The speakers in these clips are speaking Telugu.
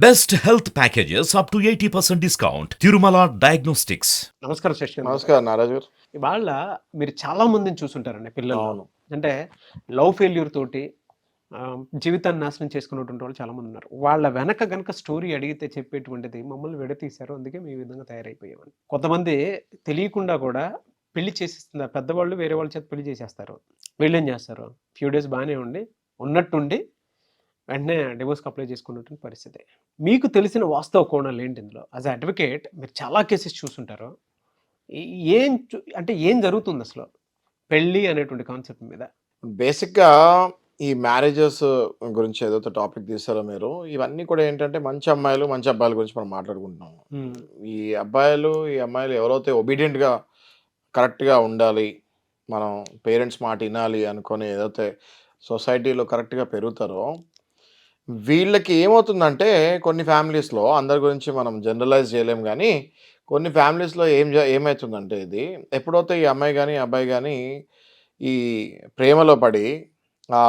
Best health packages up to 80% discount. Tirumala Diagnostics. నమస్కారం శశి గారు. నమస్కారం నారాజు గారు. ఇవాళ మీరు చాలా మందిని చూసుంటారండి పిల్లల్లో. అవును. అంటే లవ్ ఫెయిల్యూర్ తోటి జీవితాన్ని నాశనం చేసుకున్నటువంటి వాళ్ళు చాలా మంది ఉన్నారు. వాళ్ళ వెనక గనక స్టోరీ అడిగితే చెప్పేటువంటిది మమ్మల్ని విడతీశారు, అందుకే మేము ఈ విధంగా తయారైపోయామని. కొంతమంది తెలియకుండా కూడా పెళ్లి చేసేస్తున్నారు. పెద్దవాళ్ళు వేరే వాళ్ళ చేత పెళ్లి చేసేస్తారు. వీళ్ళేం చేస్తారు, ఫ్యూ డేస్ బాగానే ఉండి ఉన్నట్టుండి వెంటనే డివోర్స్కి అప్లై చేసుకున్నటువంటి పరిస్థితి. మీకు తెలిసిన వాస్తవ కోణాలు ఏంటి ఇందులో? యాజ్ అడ్వకేట్ మీరు చాలా కేసెస్ చూసుంటారు. అంటే ఏం జరుగుతుంది అసలు పెళ్ళి అనేటువంటి కాన్సెప్ట్ మీద? బేసిక్గా ఈ మ్యారేజెస్ గురించి ఏదైతే టాపిక్ తీసారో మీరు, ఇవన్నీ కూడా ఏంటంటే మంచి అమ్మాయిలు మంచి అబ్బాయిల గురించి మనం మాట్లాడుకుంటున్నాము. ఈ అమ్మాయిలు ఎవరైతే ఒబీడియంట్గా కరెక్ట్గా ఉండాలి, మనం పేరెంట్స్ మాట వినాలి అనుకొని ఏదైతే సొసైటీలో కరెక్ట్గా పెరుగుతారో, వీళ్ళకి ఏమవుతుందంటే కొన్ని ఫ్యామిలీస్లో, అందరి గురించి మనం జనరలైజ్ చేయలేం కానీ కొన్ని ఫ్యామిలీస్లో ఏమవుతుందంటే, ఇది ఎప్పుడైతే ఈ అమ్మాయి కానీ అబ్బాయి కానీ ఈ ప్రేమలో పడి, ఆ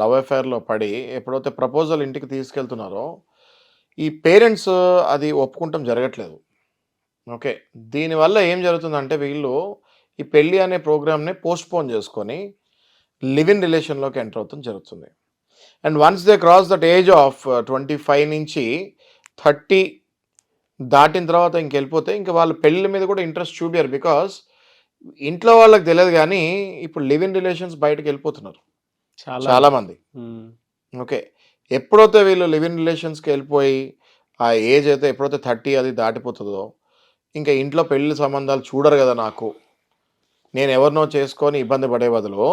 లవ్ అఫైర్లో పడి ఎప్పుడైతే ప్రపోజల్ ఇంటికి తీసుకెళ్తున్నారో, ఈ పేరెంట్స్ అది ఒప్పుకుంటాం జరగట్లేదు. ఓకే, దీనివల్ల ఏం జరుగుతుందంటే వీళ్ళు ఈ పెళ్ళి అనే ప్రోగ్రామ్ని పోస్ట్పోన్ చేసుకొని లివ్ ఇన్ రిలేషన్లోకి ఎంటర్ అవుతాం జరుగుతుంది. And once they cross that age of 25 నుంచి 30 దాటిన తర్వాత ఇంకెళ్ళిపోతే ఇంకా వాళ్ళ పెళ్ళి మీద కూడా ఇంట్రెస్ట్ చూపారు. బికాస్ ఇంట్లో వాళ్ళకి తెలియదు కానీ ఇప్పుడు లివ్ ఇన్ రిలేషన్స్ బయటకు వెళ్ళిపోతున్నారు చాలామంది. ఓకే, ఎప్పుడైతే వీళ్ళు లివ్ ఇన్ రిలేషన్స్కి వెళ్ళిపోయి ఆ ఏజ్ అయితే ఎప్పుడైతే 30 అది దాటిపోతుందో, ఇంకా ఇంట్లో పెళ్లి సంబంధాలు చూడరు కదా, నాకు నేను ఎవరినో చేసుకొని ఇబ్బంది పడే బదులు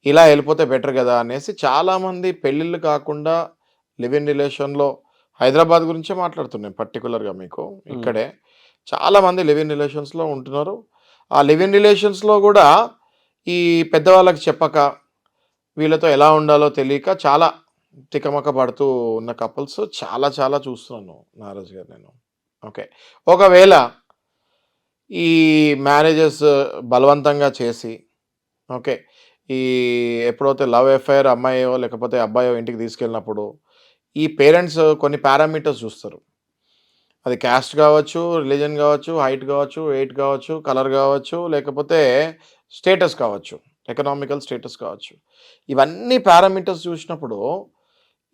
ఇలా వెళ్ళిపోతే బెటర్ కదా అనేసి చాలామంది పెళ్ళిళ్ళు కాకుండా లివ్ ఇన్ రిలేషన్లో, హైదరాబాద్ గురించే మాట్లాడుతున్నాను పర్టికులర్గా మీకు, ఇక్కడే చాలామంది లివ్ ఇన్ రిలేషన్స్లో ఉంటున్నారు. ఆ లివ్ ఇన్ రిలేషన్స్లో కూడా ఈ పెద్దవాళ్ళకి చెప్పక, వీళ్ళతో ఎలా ఉండాలో తెలియక చాలా తికమక పడుతూ ఉన్న కపుల్స్ చాలా చాలా చూస్తున్నాను నారాజు గారు నేను. ఓకే, ఒకవేళ ఈ మ్యారేజెస్ బలవంతంగా చేసి, ఓకే, ఈ ఎప్పుడైతే లవ్ అఫైర్ అమ్మాయో లేకపోతే అబ్బాయో ఇంటికి తీసుకెళ్ళినప్పుడు ఈ పేరెంట్స్ కొన్ని పారామీటర్స్ చూస్తారు. అది క్యాస్ట్ కావచ్చు, రిలీజన్ కావచ్చు, హైట్ కావచ్చు, వెయిట్ కావచ్చు, కలర్ కావచ్చు, లేకపోతే స్టేటస్ కావచ్చు, ఎకనామికల్ స్టేటస్ కావచ్చు. ఇవన్నీ పారామీటర్స్ చూసినప్పుడు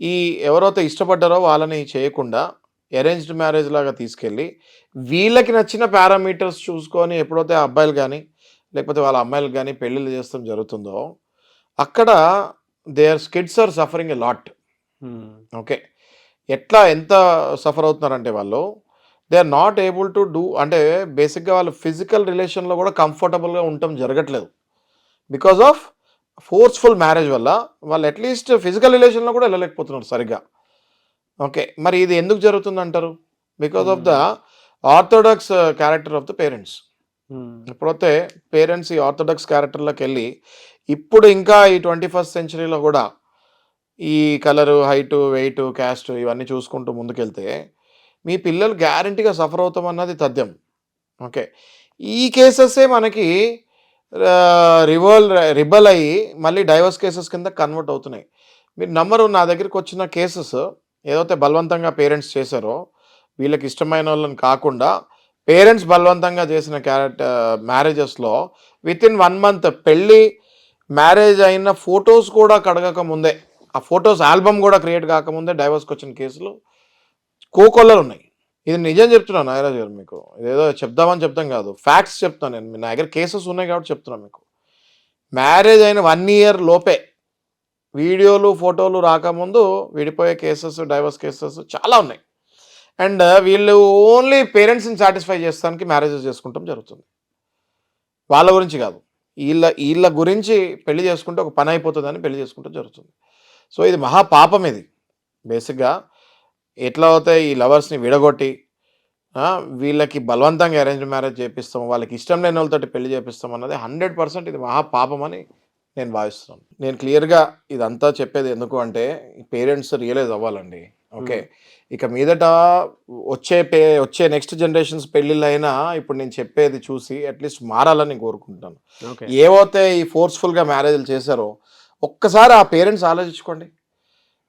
ఈ ఎవరైతే ఇష్టపడ్డారో వాళ్ళని చేయకుండా అరేంజ్డ్ మ్యారేజ్ లాగా తీసుకెళ్ళి వీళ్ళకి నచ్చిన పారామీటర్స్ చూసుకొని ఎప్పుడైతే అబ్బాయిలు కానీ లేకపోతే వాళ్ళ అమ్మాయిలు కానీ పెళ్ళిళ్ళు చేస్తాం జరుగుతుందో, అక్కడ kids are suffering a lot. Okay, ఎంత సఫర్ అవుతున్నారంటే వాళ్ళు they are not able to do, అంటే బేసిక్గా వాళ్ళు ఫిజికల్ రిలేషన్లో కూడా కంఫర్టబుల్గా ఉండటం జరగట్లేదు. బికాజ్ ఆఫ్ ఫోర్స్ఫుల్ మ్యారేజ్ వల్ల వాళ్ళు అట్లీస్ట్ ఫిజికల్ రిలేషన్లో కూడా వెళ్ళలేకపోతున్నారు సరిగ్గా. ఓకే, మరి ఇది ఎందుకు జరుగుతుంది అంటారు? Because of the orthodox character of the parents. ఎప్పుడైతే పేరెంట్స్ ఈ ఆర్థోడాక్స్ క్యారెక్టర్లోకి వెళ్ళి ఇప్పుడు ఇంకా ఈ 21st సెంచరీలో కూడా ఈ కలరు, హైటు, వెయిట్, క్యాస్ట్ ఇవన్నీ చూసుకుంటూ ముందుకెళ్తే మీ పిల్లలు గ్యారంటీగా సఫర్ అవుతామన్నది తథ్యం. ఓకే, ఈ కేసెసే మనకి రిబల్ అయ్యి మళ్ళీ డైవర్స్ కేసెస్ కింద కన్వర్ట్ అవుతున్నాయి. మీరు నమ్మరు, నా దగ్గరికి వచ్చిన కేసెస్ ఏదైతే బలవంతంగా పేరెంట్స్ చేశారో, వీళ్ళకి ఇష్టమైన వాళ్ళని కాకుండా పేరెంట్స్ బలవంతంగా చేసిన మ్యారేజెస్లో వితిన్ 1 month పెళ్ళి మ్యారేజ్ అయిన ఫొటోస్ కూడా కడగక ముందే, ఆ ఫొటోస్ ఆల్బమ్ కూడా క్రియేట్ కాకముందే డైవర్స్కి వచ్చిన కేసులు కోకొల్లలు ఉన్నాయి. ఇది నిజం చెప్తున్నాను నాగరాజు గారు మీకు, ఇదేదో చెప్తాం కాదు, ఫ్యాక్ట్స్ చెప్తాను నేను. నా దగ్గర కేసెస్ ఉన్నాయి కాబట్టి చెప్తున్నాను మీకు. మ్యారేజ్ అయిన 1 year లోపే వీడియోలు ఫోటోలు రాకముందు విడిపోయే కేసెస్, డైవర్స్ కేసెస్ చాలా ఉన్నాయి. అండ్ వీళ్ళు ఓన్లీ పేరెంట్స్ని సాటిస్ఫై చేస్తానికి మ్యారేజెస్ చేసుకుంటాం జరుగుతుంది. వాళ్ళ గురించి కాదు, వీళ్ళ గురించి పెళ్లి చేసుకుంటే ఒక పని అయిపోతుందని పెళ్లి చేసుకుంటాం జరుగుతుంది. సో ఇది మహాపాపం. ఇది బేసిక్గా ఎట్లా అవుతాయి, ఈ లవర్స్ని విడగొట్టి వీళ్ళకి బలవంతంగా అరేంజ్ మ్యారేజ్ చేపిస్తాము, వాళ్ళకి ఇష్టం లేని వాళ్ళతో పెళ్లి చేపిస్తాం అన్నది 100% ఇది మహాపాపం అని నేను భావిస్తున్నాను. నేను క్లియర్గా ఇదంతా చెప్పేది ఎందుకు అంటే పేరెంట్స్ రియలైజ్ అవ్వాలండి. ఓకే, ఇక మీదట వచ్చే నెక్స్ట్ జనరేషన్స్ పెళ్ళిళ్ళు అయినా ఇప్పుడు నేను చెప్పేది చూసి అట్లీస్ట్ మారాలని కోరుకుంటున్నాను. ఏవైతే ఈ ఫోర్స్ఫుల్గా మ్యారేజ్లు చేశారో ఒక్కసారి ఆ పేరెంట్స్ ఆలోచించుకోండి.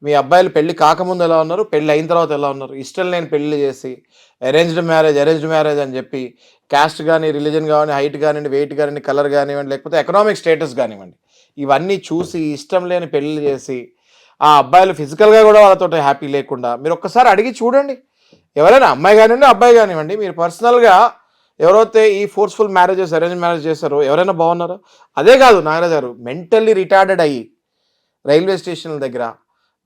మీ అబ్బాయిలు పెళ్లి కాకముందు ఎలా ఉన్నారు, పెళ్లి అయిన తర్వాత ఎలా ఉన్నారు? ఇష్టం లేని పెళ్లి చేసి అరేంజ్డ్ మ్యారేజ్ అని చెప్పి క్యాస్ట్ కానీ, రిలీజన్ కానీ, హైట్ కానివ్వండి, వెయిట్ కానివ్వండి, కలర్ కానివ్వండి, లేకపోతే ఎకనామిక్ స్టేటస్ కానివ్వండి, ఇవన్నీ చూసి ఇష్టం లేని పెళ్లి చేసి ఆ అబ్బాయిలు ఫిజికల్గా కూడా వాళ్ళతో హ్యాపీ లేకుండా మీరు ఒక్కసారి అడిగి చూడండి. ఎవరైనా అమ్మాయి కానివ్వండి, అబ్బాయి కానివ్వండి, మీరు పర్సనల్గా ఎవరైతే ఈ ఫోర్స్ఫుల్ మ్యారేజెస్, అరేంజ్ మ్యారేజ్ చేస్తారో ఎవరైనా బాగున్నారో? అదే కాదు నాగరాజ్ గారు, మెంటల్లీ రిటార్డెడ్ అయ్యి రైల్వే స్టేషన్ల దగ్గర,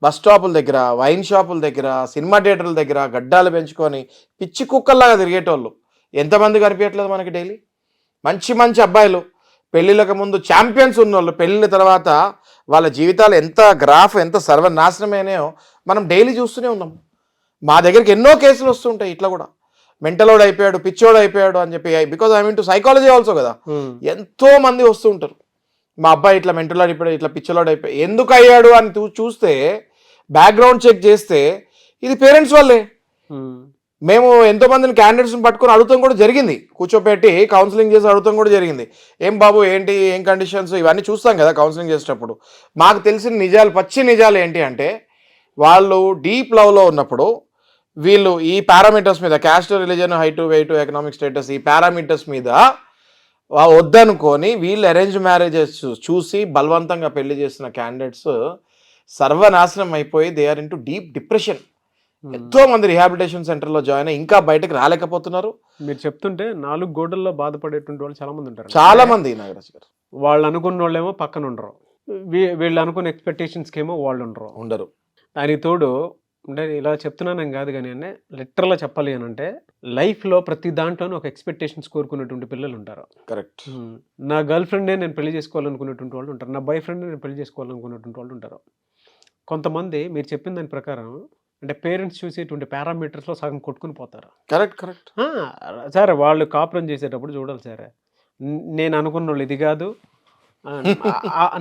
బస్ స్టాపుల దగ్గర, వైన్ షాపుల దగ్గర, సినిమా థియేటర్ల దగ్గర గడ్డాలు పెంచుకొని పిచ్చి కుక్కల్లాగా తిరిగేటోళ్ళు ఎంతమంది కనిపించట్లేదు మనకి డైలీ? మంచి మంచి అబ్బాయిలు పెళ్ళిళ్ళకి ముందు ఛాంపియన్స్ ఉన్నోళ్ళు పెళ్ళిళ్ళ తర్వాత వాళ్ళ జీవితాలు ఎంత సర్వనాశనమైనాయో మనం డైలీ చూస్తూనే ఉన్నాం. మా దగ్గరికి ఎన్నో కేసులు వస్తుంటాయి ఇట్లా కూడా, మెంటలోడు అయిపోయాడు, పిచ్చోడు అయిపోయాడు అని చెప్పి. Because I mean to psychology also కదా, ఎంతో మంది వస్తూ ఉంటారు. మా అబ్బాయి ఇట్లా మెంటలోడు అయిపోయాడు, ఇట్లా పిచ్చలోడు అయిపోయాడు, ఎందుకు అయ్యాడు అని చూస్తే బ్యాక్గ్రౌండ్ చెక్ చేస్తే ఇది పేరెంట్స్ వల్లే. మేము ఎంతో మందిని క్యాండిడేట్స్ని పట్టుకొని అడుగుతాం కూడా జరిగింది, కూర్చోపెట్టి కౌన్సిలింగ్ చేసి అడుగుతాం కూడా జరిగింది. ఏం బాబు ఏంటి, ఏం కండిషన్స్, ఇవన్నీ చూస్తాం కదా కౌన్సిలింగ్ చేసేటప్పుడు. మాకు తెలిసిన నిజాలు, పచ్చి నిజాలు ఏంటి అంటే, వాళ్ళు డీప్ లవ్లో ఉన్నప్పుడు వీళ్ళు ఈ పారామీటర్స్ మీద, caste, religion, height, weight, economic status, ఈ పారామీటర్స్ మీద వద్దనుకొని వీళ్ళు అరేంజ్ మ్యారేజెస్ చూసి బలవంతంగా పెళ్లి చేసిన క్యాండిడేట్స్ సర్వనాశనం అయిపోయి they are into deep depression. ఎంతో మంది రిహాబిలిటేషన్ సెంటర్లో జాయిన్ అయ్యి ఇంకా బయటకు రాలేకపోతున్నారు. మీరు చెప్తుంటే 4 గోడల్లో బాధపడేటువంటి వాళ్ళు చాలా మంది ఉంటారు. చాలా మంది నాగరాజ్ గారు, వాళ్ళు అనుకున్న వాళ్ళేమో పక్కన ఉండరు, వీళ్ళు అనుకున్న ఎక్స్పెక్టేషన్స్కి ఏమో వాళ్ళు ఉండరు. దానికి తోడు అంటే ఇలా చెప్తున్నాను కాదు కానీ అంటే లిటరల్గా చెప్పాలి అని అంటే లైఫ్లో ప్రతి దాంట్లోనూ ఒక ఎక్స్పెక్టేషన్స్ కోరుకునేటువంటి పిల్లలు ఉంటారు. కరెక్ట్. నా గర్ల్ ఫ్రెండే నేను పెళ్లి చేసుకోవాలనుకునేటువంటి వాళ్ళు ఉంటారు, నా బాయ్ ఫ్రెండ్ నేను పెళ్లి చేసుకోవాలనుకునేటువంటి వాళ్ళు ఉంటారు. కొంతమంది మీరు చెప్పిన దాని ప్రకారం అంటే పేరెంట్స్ చూసేటువంటి పారామీటర్స్లో సగం కొట్టుకుని పోతారు. కరెక్ట్. సార్ వాళ్ళు కాపురం చేసేటప్పుడు చూడాలి సార్, నేను అనుకున్న వాళ్ళు ఇది కాదు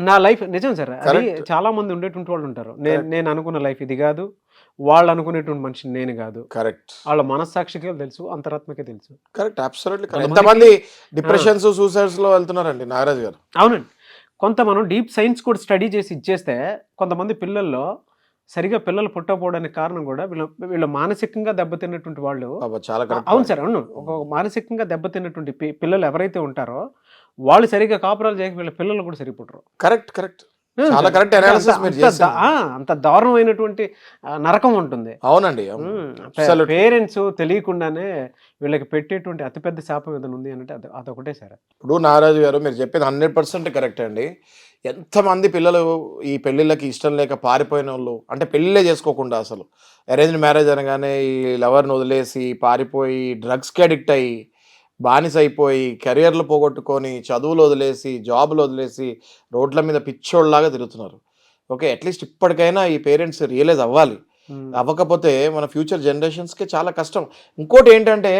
నా లైఫ్ నిజం సార్. అది చాలా మంది ఉండేటువంటి వాళ్ళు ఉంటారు, నేను అనుకున్న లైఫ్ ఇది కాదు, వాళ్ళు అనుకునేటువంటి మనిషిని నేను కాదు. కరెక్ట్. వాళ్ళ మనస్సాక్షికే తెలుసు, అంతరాత్మకే తెలుసు. Correct, absolutely. ఎంతమంది డిప్రెషన్స్, సూసైడ్స్ లో వెళ్తున్నారండి నాగరాజ్ గారు. అవునండి. కొంత మనం డీప్ సైన్స్ కూడా స్టడీ చేసి ఇచ్చేస్తే కొంతమంది పిల్లల్లో సరిగా పిల్లలు పుట్టకపోవడానికి కారణం కూడా వీళ్ళు మానసికంగా దెబ్బతిన్నటువంటి వాళ్ళు. చాలా అవును సార్, అవును. ఒక మానసికంగా దెబ్బతిన్నటువంటి పిల్లలు ఎవరైతే ఉంటారో వాళ్ళు సరిగా కాపురాలు చేయక వీళ్ళ పిల్లలు కూడా సరిపుట్టరు. కరెక్ట్. చాలా కరెక్ట్ అనాలిసిస్ మీరు చేశారు. అంత దారుణమైనటువంటి నరకం ఉంటుంది. అవునండి. పేరెంట్స్ తెలియకుండానే వీళ్ళకి పెట్టేటువంటి అతిపెద్ద శాపం ఏదైనా ఉంది అంటే అదొకటే సార్. ఇప్పుడు నాగరాజు గారు మీరు చెప్పేది 100% కరెక్ట్ అండి. ఎంతమంది పిల్లలు ఈ పెళ్ళిళ్ళకి ఇష్టం లేక పారిపోయిన వాళ్ళు, అంటే పెళ్ళిళ్ళే చేసుకోకుండా అసలు అరేంజ్డ్ మ్యారేజ్ అనగానే ఈ లవర్ని వదిలేసి పారిపోయి డ్రగ్స్కి అడిక్ట్ అయ్యి బానిస అయిపోయి కెరియర్లు పోగొట్టుకొని చదువులు వదిలేసి జాబులు వదిలేసి రోడ్ల మీద పిచ్చోళ్ళలాగా తిరుగుతున్నారు. ఓకే, అట్లీస్ట్ ఇప్పటికైనా ఈ పేరెంట్స్ రియలైజ్ అవ్వాలి. అవ్వకపోతే మన ఫ్యూచర్ జనరేషన్స్కి చాలా కష్టం. ఇంకోటి ఏంటంటే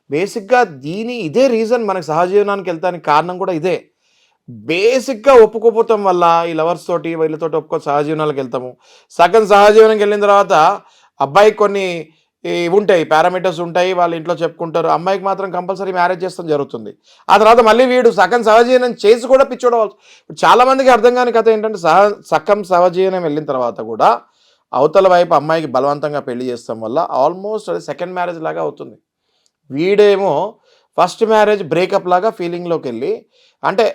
బేసిక్గా ఇదే రీజన్ మనకు సహజీవనానికి వెళ్తానికి కారణం కూడా ఇదే. బేసిక్గా ఒప్పుకోపోతాం వల్ల ఈ లవర్స్ తోటి వీళ్ళతోటి సహజీవనాలకు వెళ్తాము. సగం సహజీవనానికి వెళ్ళిన తర్వాత అబ్బాయికి కొన్ని ఉంటాయి, పారామీటర్స్ ఉంటాయి, వాళ్ళ ఇంట్లో చెప్పుకుంటారు, అమ్మాయికి మాత్రం కంపల్సరీ మ్యారేజ్ చేస్తాం జరుగుతుంది. ఆ తర్వాత మళ్ళీ వీడు సగం సహజీవనం చేసి కూడా పిచ్చోడవచ్చు. చాలా మందికి అర్థం కాని కథ ఏంటంటే సగం సహజీవనం వెళ్ళిన తర్వాత కూడా అవతల వైపు అమ్మాయికి బలవంతంగా పెళ్లి చేస్తాం వల్ల ఆల్మోస్ట్ అది సెకండ్ మ్యారేజ్ లాగా అవుతుంది. వీడేమో ఫస్ట్ మ్యారేజ్ బ్రేకప్ లాగా ఫీలింగ్లోకి వెళ్ళి, అంటే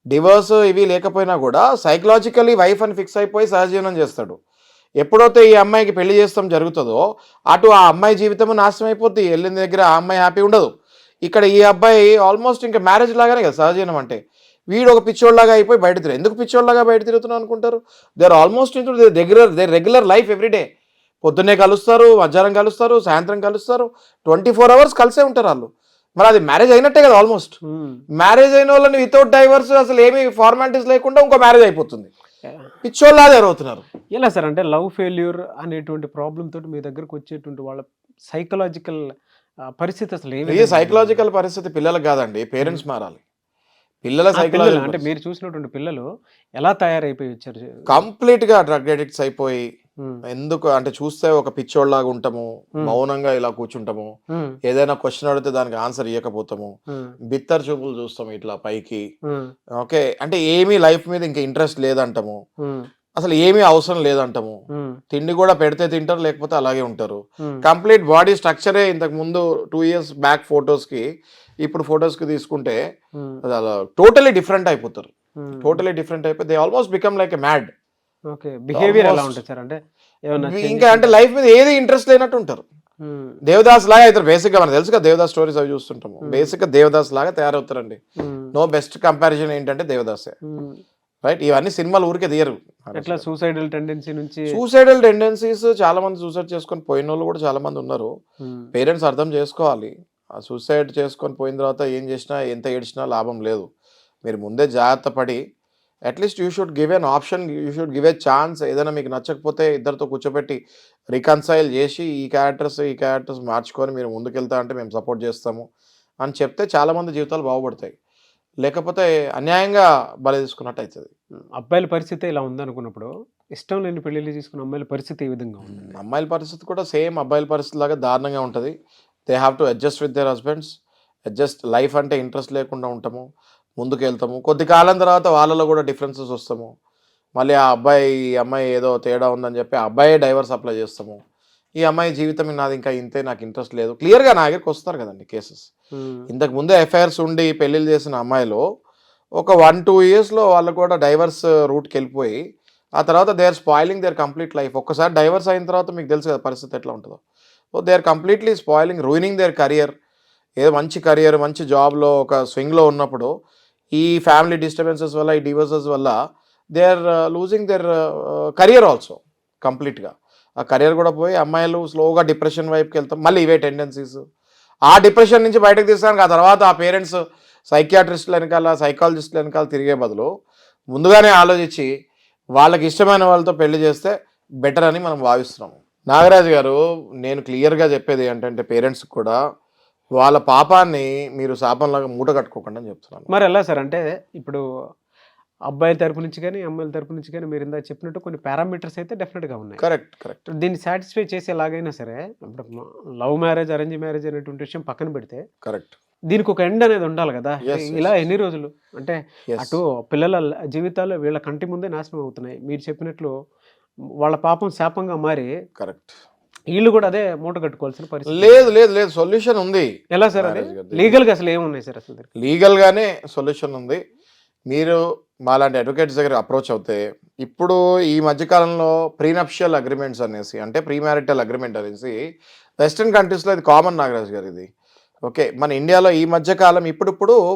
డివోర్స్ ఇవి లేకపోయినా కూడా సైకలాజికలీ వైఫ్ అని ఫిక్స్ అయిపోయి సహజీవనం చేస్తాడు. ఎప్పుడైతే ఈ అమ్మాయికి పెళ్లి చేస్తాం జరుగుతుందో అటు ఆ అమ్మాయి జీవితం నాశనం అయిపోద్ది, వెళ్ళిన దగ్గర ఆ అమ్మాయి హ్యాపీ ఉండదు. ఇక్కడ ఈ అబ్బాయి ఆల్మోస్ట్ ఇంకా మ్యారేజ్ లాగానే కదా సహజీవనం అంటే. వీడు ఒక పిచ్చోళ్ళలాగా అయిపోయి బయట తిరుగుతారు. ఎందుకు పిచ్చోళ్ళలాగా బయట తిరుగుతున్నాం అనుకుంటారు? They are almost into the regular life everyday. పొద్దున్నే కలుస్తారు, మధ్యాహ్నం కలుస్తారు, సాయంత్రం కలుస్తారు, 24 hours కలిసే ఉంటారు వాళ్ళు. మరి అది మ్యారేజ్ అయినట్టే కదా ఆల్మోస్ట్. మ్యారేజ్ అయిన వాళ్ళని వితౌట్ డైవర్స్ అసలు ఏమి ఫార్మాలిటీస్ లేకుండా ఇంకో మ్యారేజ్ అయిపోతుంది. పిచ్చోళ్ళలాగా అవుతున్నారు. ఎలా సార్ అంటే లవ్ ఫెయిల్యూర్ అనేటువంటి ప్రాబ్లం తోటి మీ దగ్గరకు వచ్చేటువంటి వాళ్ళ సైకలాజికల్ పరిస్థితి అసలు ఏమి? సైకలాజికల్ పరిస్థితి పిల్లలకు కాదండి, పేరెంట్స్ మారాలి. పిల్లల సైకలాజికల్ అంటే మీరు చూసినటువంటి పిల్లలు ఎలా తయారైపోయి వచ్చారు? కంప్లీట్ గా డ్రగ్ అడిక్ట్స్ అయిపోయి, ఎందుకు అంటే చూస్తే ఒక పిచ్చోళ్ళలాగా ఉంటాము, మౌనంగా ఇలా కూర్చుంటాము, ఏదైనా క్వశ్చన్ అడిగితే దానికి ఆన్సర్ ఇవ్వకపోతాము, బిత్తర్ చూపులు చూస్తాము ఇట్లా పైకి. ఓకే, అంటే ఏమీ లైఫ్ మీద ఇంకా ఇంట్రెస్ట్ లేదంటాము. అసలు ఏమీ అవసరం లేదంటాము. ఉమ్, తిండి కూడా పెడితే తింటారు, లేకపోతే అలాగే ఉంటారు. ఉమ్, కంప్లీట్ బాడీ స్ట్రక్చరే ఇంతకు ముందు 2 years బ్యాక్ ఫొటోస్కి ఇప్పుడు ఫొటోస్కి తీసుకుంటే ఉమ్, అది అలా టోటలీ డిఫరెంట్ అయిపోతారు. ఉమ్. టోటలీ డిఫరెంట్ అయిపోయి they almost become like a mad. Okay, behaviour ఎలా Almost. ఉంటుంది సార్? అంటే ఏమన్నా ఇంకా అంటే లైఫ్ మీద ఏది ఇంట్రెస్ట్ లేనట్టు ఉంటారు. దేవదాస్ లాగా అవుతారు బేసిక్గా. మనకు తెలుసు కదా దేవదాస్ స్టోరీస్ అవి చూస్తుంటాము. బేసిక్గా దేవదాస్ లాగా తయారవుతారండి. నో బెస్ట్ కంపారిజన్ ఏంటంటే దేవదాసే, రైట్? ఇవన్నీ సినిమాలు ఊరికే తీయరు. ఎట్లా సూసైడల్ టెండెన్సీ నుంచి సూసైడల్ టెండెన్సీస్ చాలా మంది సూసైడ్ చేసుకొని పోయిన వాళ్ళు కూడా చాలా మంది ఉన్నారు. పేరెంట్స్ అర్థం చేసుకోవాలి. ఆ సూసైడ్ చేసుకొని పోయిన తర్వాత ఏం చేసినా ఎంత ఏడ్చినా లాభం లేదు. మీరు ముందే జాగ్రత్త పడి at least you should give an option, you should give a chance. ఏదైనా మీకు నచ్చకపోతే ఇద్దరితో కూర్చోబెట్టి రికన్సైల్ చేసి ఈ క్యారెక్టర్స్ మార్చుకొని మీరు ముందుకెళ్తా అంటే మేము సపోర్ట్ చేస్తాము అని చెప్తే చాలామంది జీవితాలు బాగుపడతాయి. లేకపోతే అన్యాయంగా బలి తీసుకున్నట్టు అవుతుంది. అబ్బాయిల పరిస్థితి ఇలా ఉందనుకున్నప్పుడు ఇష్టం లేని పెళ్లిళ్ళు చేసుకున్న అమ్మాయిల పరిస్థితి ఏ విధంగా ఉంది? అమ్మాయిల పరిస్థితి కూడా సేమ్ అబ్బాయిల పరిస్థితి లాగా దారుణంగా ఉంటుంది. They have to adjust with their husbands. Adjust life అంటే ఇంట్రెస్ట్ లేకుండా ఉంటాము, ముందుకు వెళ్తాము. కొద్ది కాలం తర్వాత వాళ్ళలో కూడా డిఫరెన్సెస్ వస్తాము. మళ్ళీ ఆ అబ్బాయి ఈ అమ్మాయి ఏదో తేడా ఉందని చెప్పి ఆ అబ్బాయి డైవర్స్ అప్లై చేస్తాము. ఈ అమ్మాయి జీవితం నాది ఇంకా ఇంతే, నాకు ఇంట్రెస్ట్ లేదు. క్లియర్గా నా దగ్గరికి వస్తారు కదండి కేసెస్. ఇంతకు ముందే ఎఫ్ఐఆర్స్ ఉండి పెళ్ళిళ్ళు చేసిన అమ్మాయిలు ఒక 1-2 yearsలో వాళ్ళు కూడా డైవర్స్ రూట్కి వెళ్ళిపోయి ఆ తర్వాత they are spoiling their complete life. ఒక్కసారి డైవర్స్ అయిన తర్వాత మీకు తెలుసు కదా పరిస్థితి ఎట్లా ఉంటుందో. So they are completely spoiling, ruining their career. ఏదో మంచి కెరియర్ మంచి జాబ్లో ఒక స్వింగ్లో ఉన్నప్పుడు ఈ ఫ్యామిలీ డిస్టర్బెన్సెస్ వల్ల, ఈ డివోర్సెస్ వల్ల they are losing their career also కంప్లీట్గా. ఆ కెరియర్ కూడా పోయి అమ్మాయిలు స్లోగా డిప్రెషన్ వైపుకి వెళ్తాం. మళ్ళీ ఇవే టెండెన్సీస్. ఆ డిప్రెషన్ నుంచి బయటకు తీస్తానికి ఆ తర్వాత ఆ పేరెంట్స్ సైకియాట్రిస్టుల వెనకాల, సైకాలజిస్టుల వెనకాల తిరిగే బదులు ముందుగానే ఆలోచించి వాళ్ళకి ఇష్టమైన వాళ్ళతో పెళ్లి చేస్తే బెటర్ అని మనం భావిస్తున్నాము. నాగరాజు గారు, నేను క్లియర్గా చెప్పేది ఏంటంటే పేరెంట్స్కి కూడా వాళ్ళ పాపాన్ని మీరు శాపంలాగా మూట కట్టుకోకుండా అని చెప్తున్నాను. మరి ఎలా సార్? అంటే ఇప్పుడు అబ్బాయిల తరపు నుంచి కానీ అమ్మాయిల తరపు నుంచి కానీ మీరు ఇందాక చెప్పినట్టు కొన్ని పారామీటర్స్ అయితే డెఫినెట్గా ఉన్నాయి. కరెక్ట్. దీన్ని సాటిస్ఫై చేసి ఎలాగైనా సరే, ఇప్పుడు లవ్ మ్యారేజ్, అరేంజ్ మ్యారేజ్ అనేటువంటి విషయం పక్కన పెడితే కరెక్ట్, దీనికి ఒక ఎండ్ అనేది ఉండాలి కదా. Yes. ఇలా ఎన్ని రోజులు అంటే అటు పిల్లల జీవితాలు వీళ్ళ కంటి ముందే నాశనం అవుతున్నాయి. మీరు చెప్పినట్లు వాళ్ళ పాపం శాపంగా మారి కరెక్ట్. వీళ్ళు కూడా అదే మూట కట్టుకోవాల్సిన పరిస్థితి. లేదు సొల్యూషన్ ఉంది. ఎలా సార్? అది లీగల్గా అసలు ఏమున్నాయి సార్? అసలు లీగల్గానే సొల్యూషన్ ఉంది. మీరు మాలాంటి అడ్వకేట్స్ దగ్గర అప్రోచ్ అవుతే ఇప్పుడు ఈ మధ్యకాలంలో ప్రీనప్షియల్ అగ్రిమెంట్స్ అనేసి, అంటే ప్రీ మ్యారిటల్ అగ్రిమెంట్ అనేసి వెస్ట్రన్ కంట్రీస్లో ఇది కామన్. నాగరాజ్ గారు, ఇది ఓకే. మన ఇండియాలో ఈ మధ్యకాలం ఇప్పుడు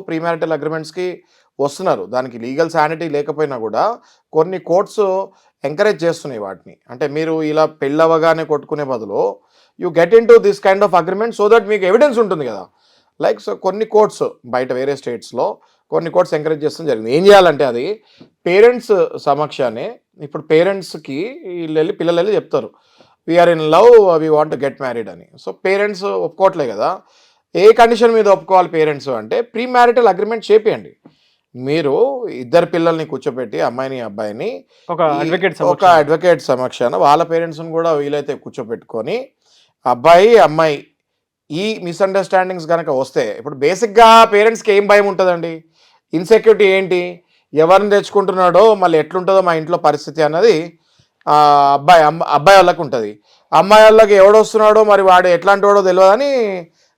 ప్రీ మ్యారిటల్ అగ్రిమెంట్స్కి వస్తున్నారు. దానికి లీగల్ శానిటీ లేకపోయినా కూడా కొన్ని కోర్ట్స్ ఎంకరేజ్ చేస్తున్నాయి వాటిని. అంటే మీరు ఇలా పెళ్ళవగానే కొట్టుకునే బదులు you get in to this kind of agreement so that మీకు ఎవిడెన్స్ ఉంటుంది కదా. లైక్ సో కొన్ని కోర్ట్స్ బయట వేరే స్టేట్స్లో కొన్ని కోర్ట్స్ ఎంకరేజ్ చేస్తాం జరిగింది. ఏం చేయాలంటే అది పేరెంట్స్ సమక్షానే, ఇప్పుడు పేరెంట్స్కి పిల్లలు వెళ్ళి చెప్తారు we are in love, we want to get married అని. సో పేరెంట్స్ ఒప్పుకోవట్లే కదా. ఏ కండిషన్ మీద ఒప్పుకోవాలి పేరెంట్స్ అంటే ప్రీ మ్యారిటల్ అగ్రిమెంట్ చేపియండి. మీరు ఇద్దరు పిల్లల్ని కూర్చోబెట్టి, అమ్మాయిని అబ్బాయిని ఒక అడ్వకేట్ సమక్షాన వాళ్ళ పేరెంట్స్ని కూడా వీలైతే కూర్చోబెట్టుకొని అబ్బాయి అమ్మాయి ఈ మిస్అండర్స్టాండింగ్స్ కనుక వస్తే, ఇప్పుడు బేసిక్గా పేరెంట్స్కి ఏం భయం ఉంటుందండి? ఇన్సెక్యూరిటీ ఏంటి? ఎవరిని తెచ్చుకుంటున్నాడో మళ్ళీ ఎట్లుంటుందో మా ఇంట్లో పరిస్థితి అన్నది అబ్బాయి వాళ్ళకి ఉంటుంది. అమ్మాయి వాళ్ళకి ఎవడొస్తున్నాడో మరి వాడు ఎట్లాంటి వాడో తెలియదని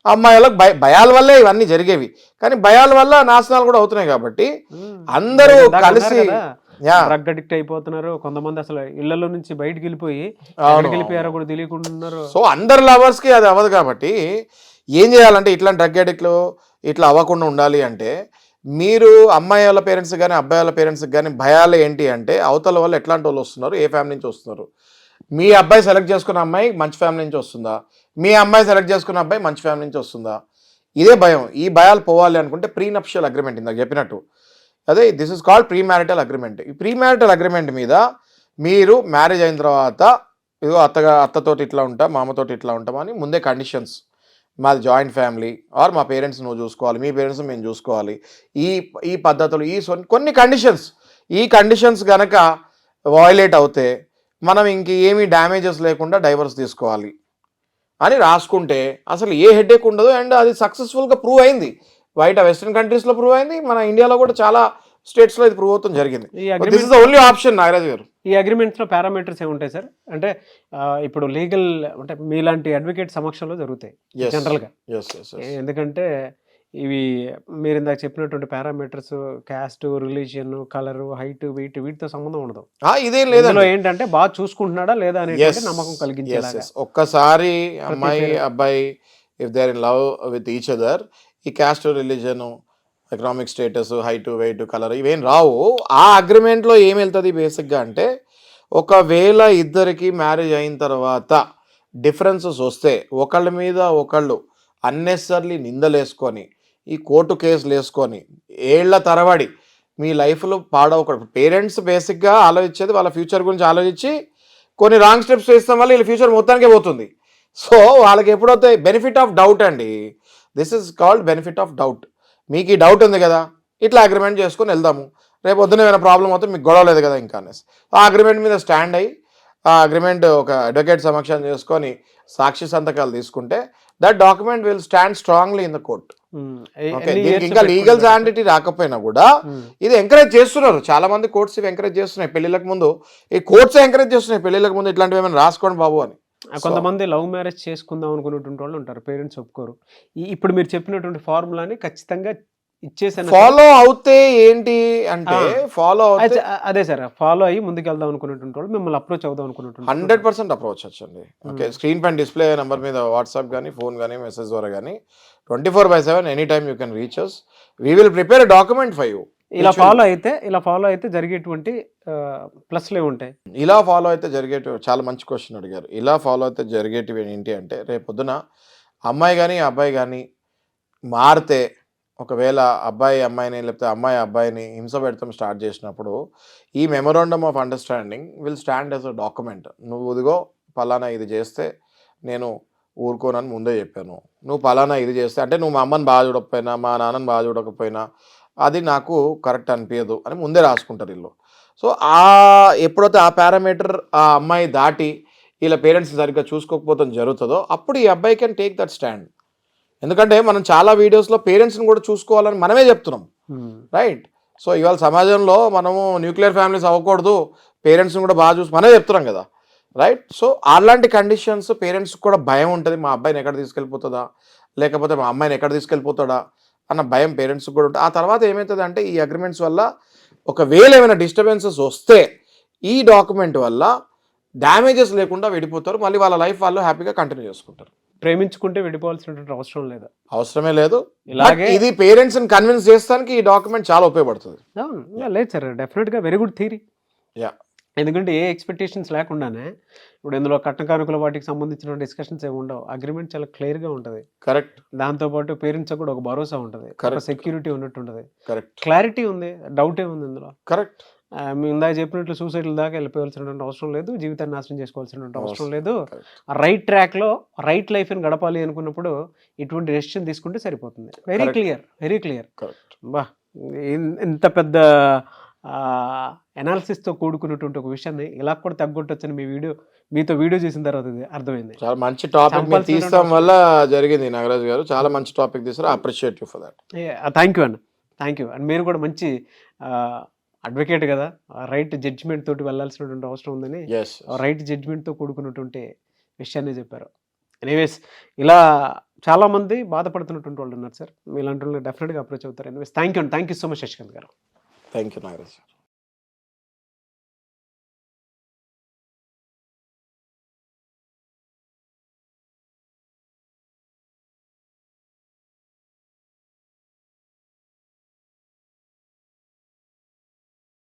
అమ్మాయి వాళ్ళకి భయాల వల్లే ఇవన్నీ జరిగేవి. కానీ భయాల వల్ల నాశనాలు కూడా అవుతున్నాయి. కాబట్టి అందరూ కలిసి డ్రగ్ అడిక్ట్ అయిపోతున్నారు. కొంతమంది అసలు ఇళ్లలో నుంచి బయటకు వెళ్ళిపోయి వెళ్ళిపోయారో కూడా తెలియకుండా. సో అందరు లవర్స్కి అది అవ్వదు. కాబట్టి ఏం చేయాలంటే ఇట్లాంటి డ్రగ్ అడిక్ట్లు ఇట్లా అవ్వకుండా ఉండాలి అంటే మీరు అమ్మాయి వాళ్ళ పేరెంట్స్ కానీ అబ్బాయి వాళ్ళ పేరెంట్స్కి కానీ భయాలు ఏంటి అంటే అవతల వాళ్ళు ఎట్లాంటి వాళ్ళు వస్తున్నారు, ఏ ఫ్యామిలీ నుంచి వస్తున్నారు. మీ అబ్బాయి సెలెక్ట్ చేసుకున్న అమ్మాయి మంచి ఫ్యామిలీ నుంచి వస్తుందా, మీ అమ్మాయి సెలెక్ట్ చేసుకున్న అబ్బాయి మంచి ఫ్యామిలీ నుంచి వస్తుందా, ఇదే భయం. ఈ భయాలు పోవాలి అనుకుంటే ప్రీనప్షియల్ అగ్రిమెంట్ ఇందాక చెప్పినట్టు అదే this is called pre marital agreement. ఈ ప్రీ మ్యారిటల్ అగ్రిమెంట్ మీద మీరు మ్యారేజ్ అయిన తర్వాత ఇదిగో అత్తతోటి ఇట్లా ఉంటాం, మామతోటి ఇట్లా ఉంటామని ముందే కండిషన్స్, మాది జాయింట్ ఫ్యామిలీ ఆర్ మా పేరెంట్స్ నువ్వు చూసుకోవాలి, మీ పేరెంట్స్ మేము చూసుకోవాలి, ఈ పద్ధతులు, కొన్ని కండిషన్స్, ఈ కండిషన్స్ కనుక వయలేట్ అవుతే మనం ఏమీ డ్యామేజెస్ లేకుండా డైవర్స్ తీసుకోవాలి అని రాసుకుంటే అసలు ఏ హెడేక్ ఉండదు. అండ్ అది సక్సెస్ఫుల్గా ప్రూవ్ అయింది. బయట వెస్ట్రన్ కంట్రీస్లో ప్రూవ్ అయింది, మన ఇండియాలో కూడా చాలా స్టేట్స్లో ఇది ప్రూవ్ అవుతుంది జరిగింది. This is the only option Nagaraj గారు. ఈ అగ్రిమెంట్స్లో పారామీటర్స్ ఏముంటాయి సార్? అంటే ఇప్పుడు లీగల్ అంటే మీలాంటి అడ్వకేట్ సమక్షంలో జరుగుతాయి Yes. జనరల్గా. Yes, yes, yes. ఎందుకంటే ఇవి మీరు ఇందాక చెప్పినటువంటి parameters caste, religion, colour, height, weight వీటితో సంబంధం ఉండదు. ఇదేం ఇందులో లేదండి. ఏంటంటే బాగా చూసుకుంటున్నాడా లేదా Yes. అనేది నమ్మకం Yes, కలిగించేలాగా. yes. ఒక్కసారి అమ్మాయి పేరు- అబ్బాయి if they are in love with each other, ఈ caste, religion, economic status, height, weight, colour ఇవేం రావు. ఆ అగ్రిమెంట్లో ఏం వెళ్తుంది బేసిక్గా అంటే, ఒకవేళ ఇద్దరికి మ్యారేజ్ అయిన తర్వాత డిఫరెన్సెస్ వస్తే ఒకళ్ళ మీద ఒకళ్ళు అన్నెసర్లీ నిందలేసుకొని ఈ కోర్టు కేసులు వేసుకొని ఏళ్ల తరబడి మీ లైఫ్లో పాడవకూడదు. పేరెంట్స్ బేసిక్గా ఆలోచించేది వాళ్ళ ఫ్యూచర్ గురించి ఆలోచించి కొన్ని రాంగ్ స్టెప్స్ వేస్తాం వల్ల వీళ్ళ ఫ్యూచర్ మొత్తానికే పోతుంది. సో వాళ్ళకి ఎప్పుడైతే బెనిఫిట్ ఆఫ్ డౌట్ అండి, this is called benefit of doubt. మీకు ఈ డౌట్ ఉంది కదా, ఇట్లా అగ్రిమెంట్ చేసుకొని వెళ్దాము, రేపు పొద్దున ఏమైనా ప్రాబ్లం అవుతే మీకు గొడవ లేదు కదా ఇంకా అనేసి ఆ అగ్రిమెంట్ మీద స్టాండ్ అయ్యి ఆ అగ్రిమెంట్ ఒక అడ్వకేట్ సమక్షం చేసుకొని సాక్షి సంతకాలు తీసుకుంటే that document will stand strongly in the court. Okay, దీనికి ఇంకా లీగల్ శాండిటీ రాకపోయినా కూడా ఇది ఎంకరేజ్ చేస్తున్నారు చాలా మంది. కోర్ట్స్ ఇవి ఎంకరేజ్ చేస్తున్నాయి పెళ్లిళ్ళకి ముందు. ఈ కోర్ట్స్ ఎంకరేజ్ చేస్తున్నాయి పెళ్లిళ్ళకి ముందు ఇట్లాంటివి ఏమైనా రాసుకోండి బాబు అని. కొంతమంది లవ్ మ్యారేజ్ చేసుకుందాం అనుకున్నటువంటి వాళ్ళు ఉంటారు, పేరెంట్స్ ఒప్పుకోరు. ఇప్పుడు మీరు చెప్పినటువంటి ఫార్ములాని ఖచ్చితంగా ఇచ్చేసాను. ఫాలో అవుతే ఏంటి అంటే ఫాలో అవుతే అదే సార్, ఫాలో అయ్యి ముందుకు వెళ్దాం అనుకున్నటువంటి వాళ్ళు మిమ్మల్ని అప్రోచ్ అవుదాం అనుకున్నటువంటి 100% అప్రోచ్ వచ్చండి. ఓకే, స్క్రీన్ పైన డిస్ప్లే నెంబర్ మీద వాట్సాప్ కానీ ఫోన్ కానీ మెసేజ్ ద్వారా కానీ 24/7 any time you can reach us. We will prepare document for you. ఇలా ఫాలో అయితే జరిగేటువంటి ప్లస్లే ఉంటాయి. ఇలా ఫాలో అయితే జరిగేటివి చాలా మంచి క్వశ్చన్ అడిగారు. ఇలా ఫాలో అయితే జరిగేటివి ఏంటి అంటే, రేపు పొద్దున అమ్మాయి కానీ అబ్బాయి కానీ మారితే, ఒకవేళ అబ్బాయి అమ్మాయిని లేకపోతే అమ్మాయి అబ్బాయిని హింస పెడతాం స్టార్ట్ చేసినప్పుడు ఈ memorandum of understanding will stand as a document. నువ్వు ఇదిగో పలానా ఇది చేస్తే నేను ఊరుకోనని ముందే చెప్పాను, నువ్వు పలానా ఇది చేస్తే అంటే నువ్వు మా అమ్మని బాగా చూడకపోయినా మా నాన్నని బాగా చూడకపోయినా అది నాకు కరెక్ట్ అనిపించదు అని ముందే రాసుకుంటారు వీళ్ళు. సో ఎప్పుడైతే ఆ పారామీటర్ ఆ అమ్మాయి దాటి వీళ్ళ పేరెంట్స్ సరిగ్గా చూసుకోకపోతే జరుగుతుందో అప్పుడు ఈ అబ్బాయి కెన్ టేక్ దట్ స్టాండ్. ఎందుకంటే మనం చాలా వీడియోస్లో పేరెంట్స్ని కూడా చూసుకోవాలని మనమే చెప్తున్నాం, రైట్? సో ఇవాళ సమాజంలో మనము న్యూక్లియర్ ఫ్యామిలీస్ అవ్వకూడదు, పేరెంట్స్ని కూడా బాగా చూసి మనమే చెప్తున్నాం కదా, రైట్? సో అలాంటి కండిషన్స్ పేరెంట్స్కి కూడా భయం ఉంటుంది, మా అబ్బాయిని ఎక్కడ తీసుకెళ్ళిపోతుందా లేకపోతే మా అమ్మాయిని ఎక్కడ తీసుకెళ్ళిపోతాడా అన్న భయం పేరెంట్స్కి కూడా ఉంటుంది. ఆ తర్వాత ఏమవుతుంది అంటే ఈ అగ్రిమెంట్స్ వల్ల ఒకవేళ ఏమైనా డిస్టర్బెన్సెస్ వస్తే ఈ డాక్యుమెంట్ వల్ల డ్యామేజెస్ లేకుండా విడిపోతారు, మళ్ళీ వాళ్ళ లైఫ్ వాళ్ళు హ్యాపీగా కంటిన్యూ చేసుకుంటారు. ప్రేమించుకుంటే విడిపోవాల్సినటువంటి అవసరమే లేదు. ఇలాగే ఇది పేరెంట్స్ని కన్విన్స్ చేస్తానికి ఈ డాక్యుమెంట్ చాలా ఉపయోగపడుతుంది. లేదు సార్, డెఫినెట్గా వెరీ గుడ్ థియరీ. యా, ఎందుకంటే ఏ ఎక్స్పెక్టేషన్స్ లేకుండానే ఇప్పుడు ఇందులో కట్న కానుకల వాటికి సంబంధించిన డిస్కషన్స్ ఏమి ఉండవు. అగ్రిమెంట్ చాలా క్లియర్గా ఉంటుంది. కరెక్ట్. దాంతోపాటు పేరెంట్స్ కూడా ఒక భరోసా ఉంటుంది, ఒక సెక్యూరిటీ ఉన్నట్టు ఉంటుంది, కరెక్ట్, క్లారిటీ ఉంది, డౌట్ ఏముంది ఇందులో. కరెక్ట్. మేము ఇందాక చెప్పినట్లు సూసైడ్ల దాకా వెళ్ళిపోవాల్సినటువంటి అవసరం లేదు, జీవితాన్ని నాశనం చేసుకోవాల్సినటువంటి అవసరం లేదు. రైట్ ట్రాక్లో రైట్ లైఫ్ని గడపాలి అనుకున్నప్పుడు ఇటువంటి డెసిషన్ తీసుకుంటే సరిపోతుంది. Very clear, very clear. బా, ఇంత పెద్ద అనాలిసిస్తో కూడుకున్నటువంటి ఒక విషయాన్ని ఇలా కూడా తగ్గొట్టొచ్చని మీతో వీడియో చేసిన తర్వాత అర్థమైంది. చాలా మంచి టాపిక్ తీస్తాం వల్ల జరిగింది నాగరాజు గారు, చాలా మంచి టాపిక్ తీసారు. Appreciate you for that. Thank you అన్న, థ్యాంక్ యూ. అండ్ మీరు కూడా మంచి అడ్వకేట్ కదా, రైట్ జడ్జిమెంట్ తోటి వెళ్ళాల్సినటువంటి అవసరం ఉందని రైట్ జడ్జిమెంట్తో కూడుకున్నటువంటి విషయాన్ని చెప్పారు. ఎనీవేస్, ఇలా చాలామంది బాధపడుతున్నటువంటి వాళ్ళు ఉన్నారు సార్, మీలాంటి వాళ్ళు డెఫినెట్గా అప్రోచ్ అవుతారు. Anyways, thank you so much Shashikant గారు. Thank you Nagaraj.